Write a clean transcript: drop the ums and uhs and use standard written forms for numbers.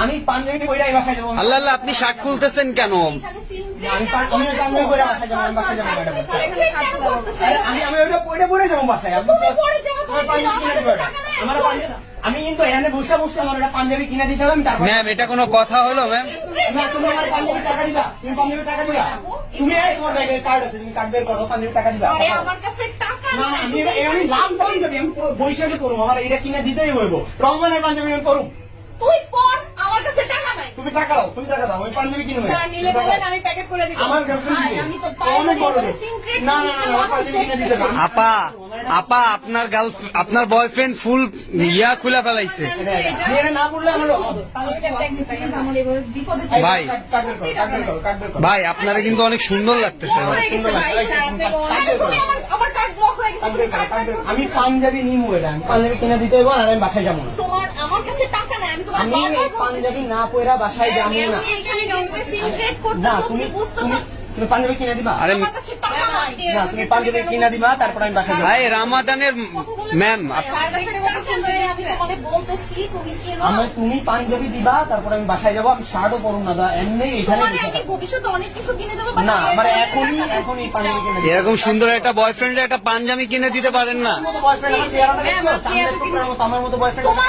আমি পাঞ্জাবি পরে বাসায় যাবো। আল্লাহ আল্লাহ, আপনি শার্ট খুলতেছেন কেন? আমি পাঞ্জাবি পরে বাসায় যাবো, আমি বাসায় যাবো ম্যাডাম। আমি ওইটা পরে যাবো বাসায়। পাঞ্জাবি কিনে দিবো আমার আমি কিন্তু এখানে বসে বসে আমার একটা পাঞ্জাবি কিনে দিতে হবে। আমি তারপর ম্যাম, এটা কোনো কথা হলো ম্যাম? তুমি আমার পাঞ্জাবি টাকা দিবা, তুমি পাঞ্জাবি টাকা দিবা। তুমি তোমার ব্যাগের কার্ড আছে, তুমি কার্ড বের করো, পাঞ্জাবি টাকা দিবা। আমার কাছে টাকা না আমি লাভ পাঞ্জাবি আমি বৈশাখে করবো, আমার এটা কিনে দিতেই হইব। রমজানের পাঞ্জাবি আমি করুম। তুই পর, আমার কাছে টাকা নাই। তুমি টাকা দাও, তুমি টাকা দাও, ওই পাঞ্জাবি কিনবে। স্যার নিলে বলেন, আমি প্যাকেট করে দিব। আমার গার্লফ্রেন্ড দিবে। আমি তো পাঞ্জাবি করে সিক্রেট। না আমার পাঞ্জাবি কিনে দিতে হবে। আপা আপা, আপনার বয়ফ্রেন্ড ফুল ইয়া খুলে ফেলাইছে। আমি এটা না বললে আমার ভাই ভাই, আপনারা কিন্তু অনেক সুন্দর লাগতেছে। আমার কার্ড ব্লক হয়ে গেছে। তুমি কার্ড আমি পাঞ্জাবি নিবো, এটা আমি পাঞ্জাবি কিনে দিতে হইব, আর আমি বাসায় যাবো না। তোমার আমার কাছে টাকা নাই। আমি তোমার আমি বারবার এই পাঞ্জাবি না পরা বাসায় যাবো না। আমি এখানে যেভাবে সিক্রেট না করতেছো তুমি তুমি বুঝতে তুমি তুমি পাঞ্জাবি কিনে দিবা। আরে আমার কাছে টাকা নাই। না তুমি পাঞ্জাবি কিনে দিবা, তারপর আমি বাসায় যাবো। ভাই রামাদানের ম্যাম, বলতেছি তুমি কেন তুমি পাঞ্জাবি দিবা, তারপর আমি বাসায় যাবো। আমি শার্টও পরুম না, এমনি এখানে তোমার আমি ভবিষ্যতে অনেক কিছু কিনে দেবো। না আমার এখনই পাঞ্জাবি কিনে দিবা। এরকম সুন্দর একটা বয়ফ্রেন্ডের একটা পাঞ্জাবি কিনে দিতে পারেন না? বয়ফ্রেন্ড আমার চেহারাটা দেখছো? চাঁদের টুকরার মতো আমার মতো বয়ফ্রেন্ড। তোমার